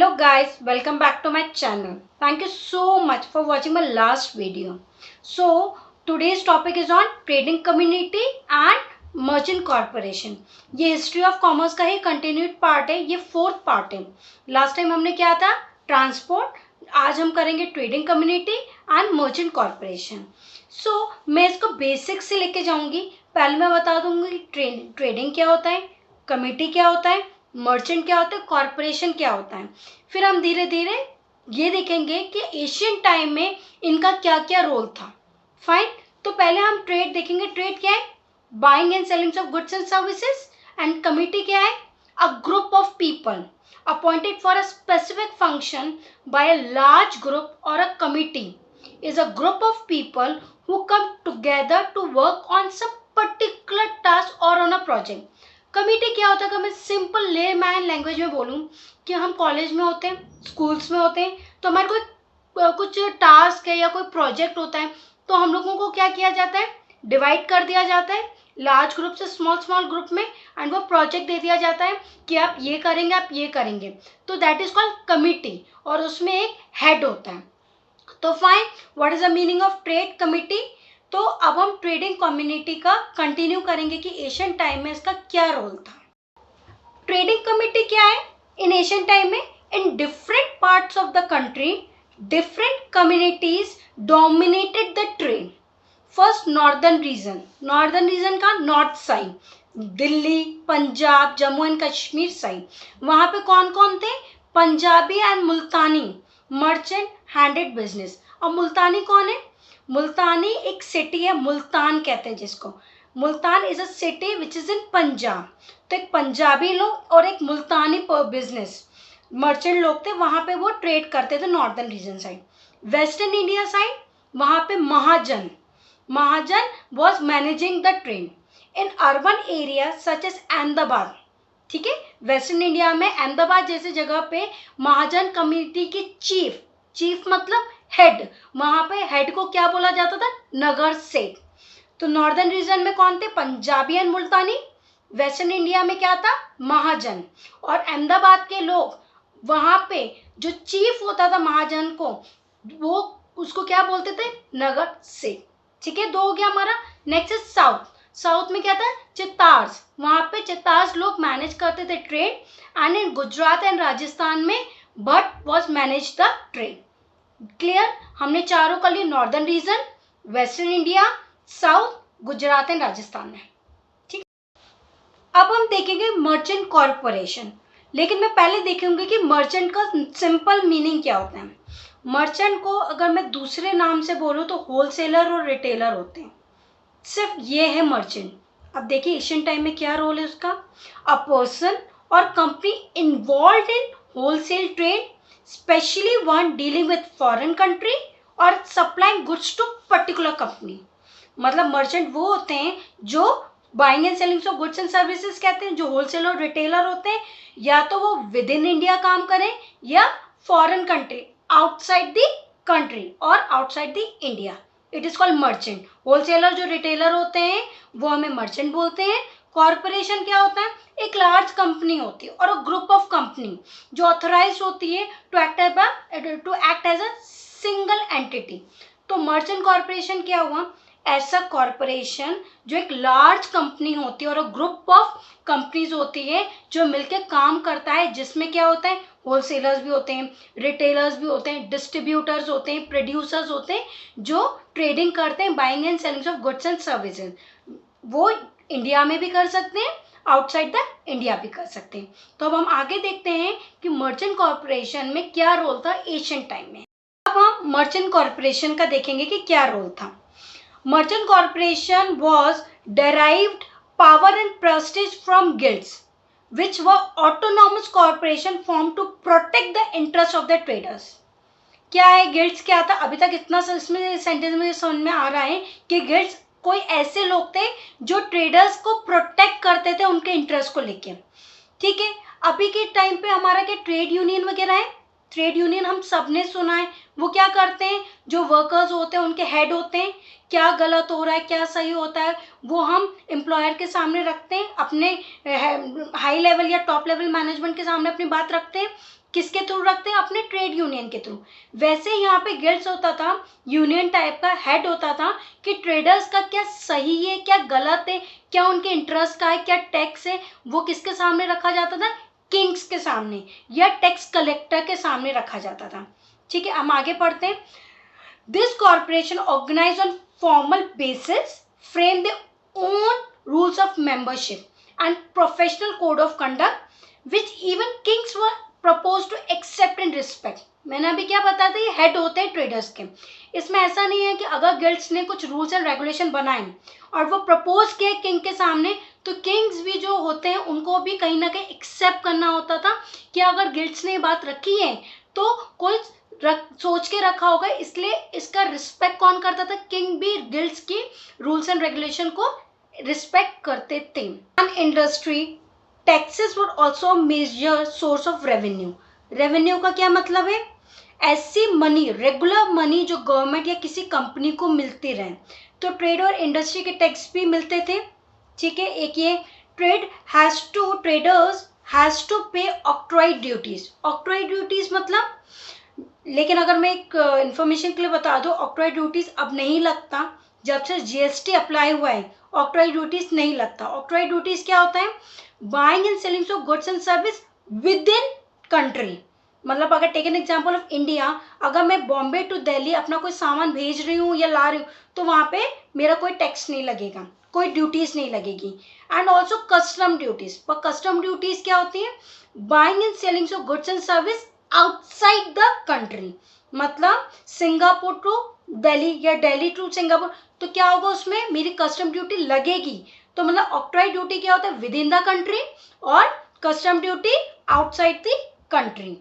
Hello guys, welcome back to my channel. Thank you so much for watching my last video. So today's topic is on trading community and merchant corporation. ये history of commerce का ही continued part है, ये fourth part है. Last time हमने क्या था, transport. आज हम करेंगे trading community and merchant corporation. So मैं इसको बेसिक से लेके जाऊंगी. पहले मैं बता दूंगी ट्रेडिंग क्या होता है, कमिटी क्या होता है, मर्चेंट क्या होता है, कॉर्पोरेशन क्या होता है. फिर हम धीरे धीरे ये देखेंगे कि एशियन टाइम में इनका क्या क्या रोल था. फाइन. तो पहले हम ट्रेड देखेंगे. ट्रेड क्या है? Buying and selling of goods and services. And committee क्या है? A group of people appointed for a specific function by a large group, or a committee is a group of people who come together to work on some particular task or on a project. Committee क्या होता है? अगर मैं simple layman language में बोलूँ कि हम college में होते हैं, स्कूल्स में होते हैं, तो हमारे कोई कुछ टास्क है या कोई प्रोजेक्ट होता है, तो हम लोगों को क्या किया जाता है, डिवाइड कर दिया जाता है लार्ज ग्रुप से स्मॉल ग्रुप में, एंड वो प्रोजेक्ट दे दिया जाता है कि आप ये करेंगे, आप ये करेंगे. तो दैट इज कॉल्ड कमिटी, और उसमें एक हेड होता है. तो fine, what is the meaning of trade committee. तो अब हम ट्रेडिंग कम्युनिटी का कंटिन्यू करेंगे कि एशियन टाइम में इसका क्या रोल था. ट्रेडिंग कमिटी क्या है इन एशियन टाइम में? In different parts of the country different communities dominated the trade. First northern region का north side, Delhi, Punjab, Jammu and Kashmir side. वहां पे कौन कौन थे? Punjabi and Multani merchant handed business. और मुल्तानी कौन है? मुल्तानी एक सिटी है, मुल्तान कहते हैं जिसको. Multan is a city which is in Punjab. तो एक पंजाबी लोग और एक मुल्तानी बिजनेस मर्चेंट लोग थे, वहां पे वो ट्रेड करते थे northern region side. Western India side वहां पे महाजन was managing the train in urban areas such as Ahmedabad. ठीक है, वेस्टर्न इंडिया में अहमदाबाद जैसे जगह पे महाजन कम्युनिटी की चीफ मतलब हेड, वहां पे हेड को क्या बोला जाता था? नगर सेठ. तो नॉर्दर्न रीजन में कौन थे? Punjabi and Multani. Western India में क्या था? महाजन. और अहमदाबाद के लोग, वहां पे जो चीफ होता था महाजन को, वो उसको क्या बोलते थे? नगर सेठ. ठीक है, दो हो गया हमारा. नेक्स्ट इज साउथ में क्या था? चित्तार्स. वहां पे चित्तार्स लोग मैनेज करते थे trade. And in Gujarat and Rajasthan में Bhatt was manage the trade. Clear? हमने चारों कर लिए, northern region, western India, south, Gujarat and Rajasthan में. ठीक. अब हम देखेंगे मर्चेंट कॉर्पोरेशन. लेकिन मैं पहले देखेंगे कि मर्चेंट का सिंपल मीनिंग क्या होता है. मर्चेंट को अगर मैं दूसरे नाम से बोलूँ तो होलसेलर और रिटेलर होते हैं. सिर्फ ये है मर्चेंट. अब देखिए एशियन टाइम में क्या रोल है उसका. अ पर्सन और company involve in wholesale trade, specially one dealing with foreign country और supplying goods to particular company. मतलब मर्चेंट वो होते हैं जो buying and selling of goods and services कहते हैं, जो होलसेलर और रिटेलर होते हैं. या तो वो विद इन इंडिया काम करें या foreign country, outside the country और outside the India. It is called merchant. Wholesaler जो रिटेलर होते हैं वो हमें मर्चेंट बोलते हैं. कॉर्पोरेशन क्या होता है? एक लार्ज कंपनी होती है और एक ग्रुप ऑफ कंपनी जो ऑथराइज होती है to act as a single entity. तो मर्चेंट कॉर्पोरेशन क्या हुआ? ऐसा कॉर्पोरेशन जो एक लार्ज कंपनी होती है और ग्रुप ऑफ कंपनीज होती है जो मिलकर काम करता है, जिसमें क्या होता है? होलसेलर्स भी होते हैं, रिटेलर्स भी होते हैं, डिस्ट्रीब्यूटर्स होते हैं, प्रोड्यूसर्स होते हैं, जो ट्रेडिंग करते हैं buying and selling of goods and services. वो इंडिया में भी कर सकते हैं, आउटसाइड द इंडिया भी कर सकते हैं. तो अब हम आगे देखते हैं कि मर्चेंट कॉर्पोरेशन में क्या रोल था एशियन टाइम में. अब हम मर्चेंट कॉर्पोरेशन का देखेंगे कि क्या रोल था. Merchant corporation was derived power and prestige from guilds, which were autonomous corporation formed to protect the interest of the traders. क्या है गिल्ड्स? क्या था? अभी तक इतना इसमें सेंटेंस में समझ में आ रहा है कि गिल्ड्स कोई ऐसे लोग थे जो ट्रेडर्स को प्रोटेक्ट करते थे उनके इंटरेस्ट को लेके. ठीक है, अभी के टाइम पे हमारा क्या ट्रेड यूनियन वगैरह है. ट्रेड यूनियन हम सबने सुना है. वो क्या करते हैं? जो वर्कर्स होते हैं उनके हेड होते हैं, क्या गलत हो रहा है, क्या सही होता है, वो हम एम्प्लॉयर के सामने रखते हैं, अपने हाई लेवल या टॉप लेवल मैनेजमेंट के सामने अपनी बात रखते हैं. किसके थ्रू रखते हैं? अपने ट्रेड यूनियन के थ्रू। वैसे यहाँ पे गिल्ड्स होता था, यूनियन टाइप का हेड होता था कि ट्रेडर्स का क्या सही है, क्या गलत है, क्या उनके इंटरेस्ट का है, क्या टैक्स है, वो किसके सामने रखा जाता था? किंग्स के सामने या टैक्स कलेक्टर के सामने रखा जाता था। ठीक है, हम आगे पढ़ते हैं। This corporation organize on formal basis, frame the own rules of membership and professional code of conduct which even kings were proposed to accept and respect। मैंने अभी क्या बताया था, ये हेड होते हैं ट्रेडर्स के। इसमें ऐसा नहीं है कि अगर गिल्ड्स ने कुछ रूल्स एंड रेगुलेशन बनाए और वो प्रपोज किए किंग के सामने, तो किंग्स भी जो होते हैं उनको भी कहीं ना कहीं एक्सेप्ट करना होता था कि अगर गिल्ड्स ने ये बात रखी है तो कोई सोच के रखा होगा, इसलिए इसका रिस्पेक्ट कौन करता था? किंग भी गिल्ड्स की रूल्स एंड रेगुलेशन को रिस्पेक्ट करते थे। Industry taxes would also major source of revenue. Revenue का क्या मतलब है? ऐसी मनी, रेगुलर मनी जो गवर्नमेंट या किसी कंपनी को मिलती रहे। तो ट्रेड और इंडस्ट्री के टैक्स भी मिलते थे। ठीक है, एक ये ट्रेडर्स हैज टू पे ऑक्ट्रॉइड ड्यूटीज। ऑक्ट्रॉइड ड्यूटीज मतलब, लेकिन अगर मैं एक इंफॉर्मेशन के लिए बता दूं, ऑक्ट्रॉइड ड्यूटीज अब नहीं लगता। जब से जीएसटी अप्लाई हुआ है ऑक्ट्रॉइड ड्यूटीज नहीं लगता। ऑक्ट्रॉइड ड्यूटीज क्या होता है? Buying and selling of goods and service within country. मतलब अगर take an example of India, अगर मैं बॉम्बे टू दिल्ली अपना कोई सामान भेज रही हूँ या ला रही हूँ, तो वहाँ पे मेरा कोई टैक्स नहीं लगेगा, कोई ड्यूटीज नहीं लगेगी। And also custom duties. पर कस्टम ड्यूटीज क्या होती है? Buying and selling of goods and service outside the country. मतलब सिंगापुर टू दिल्ली या दिल्ली टू सिंगापुर, तो क्या होगा? उसमें मेरी कस्टम ड्यूटी लगेगी। तो मतलब ऑक्ट्रॉइड ड्यूटी क्या होता है? विद इन द कंट्री, और custom duty outside the country.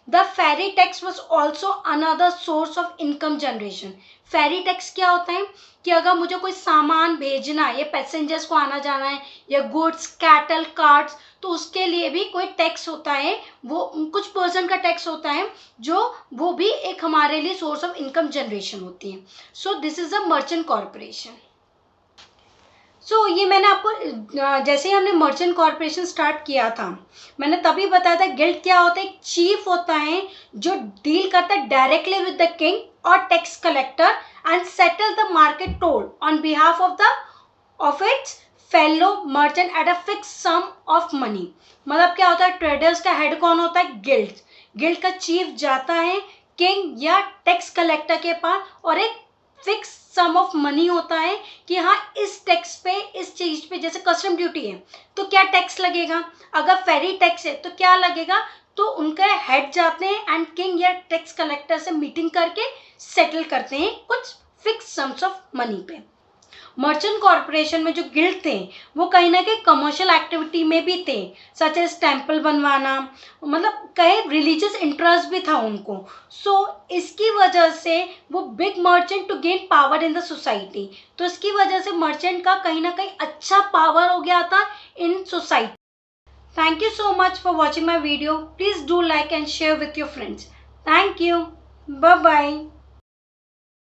The ferry tax was also another source of income generation. Ferry tax क्या होता है कि अगर मुझे कोई सामान भेजना है या पैसेंजर्स को आना जाना है या गुड्स, कैटल, कार्ड्स, तो उसके लिए भी कोई टैक्स होता है, वो कुछ परसेंट का टैक्स होता है, जो वो भी एक हमारे लिए सोर्स ऑफ इनकम जनरेशन होती है। So this is a merchant corporation. So ये मैंने आपको जैसे ही हमने मर्चेंट कॉर्पोरेशन स्टार्ट किया था, मैंने तभी बताया था गिल्ड क्या होता है? चीफ होता है जो डील करता है डायरेक्टली विद द किंग और tax collector and settle the market toll on behalf of its fellow merchant at a fix sum of money. मतलब क्या होता है? ट्रेडर्स का हेड कौन होता है? गिल्ड। गिल्ड का चीफ जाता है किंग या टैक्स कलेक्टर के पास और एक फिक्स सम ऑफ मनी होता है कि हाँ इस टैक्स पे, इस चीज पे, जैसे कस्टम ड्यूटी है तो क्या टैक्स लगेगा, अगर फेरी टैक्स है तो क्या लगेगा, तो उनके हेड जाते हैं एंड किंग या टैक्स कलेक्टर से मीटिंग करके सेटल करते हैं कुछ फिक्स सम्स ऑफ मनी पे। मर्चेंट कॉर्पोरेशन में जो गिल्ड थे वो कहीं ना कहीं कमर्शियल एक्टिविटी में भी थे, सच एज टेम्पल बनवाना, मतलब कहीं रिलीजियस इंटरेस्ट भी था उनको। सो इसकी वजह से वो big merchant to gain power in the society. तो इसकी वजह से मर्चेंट का कहीं ना कहीं अच्छा पावर हो गया था in society. Thank you so much for watching my video. Please do like and share with your friends. Thank you. Bye bye.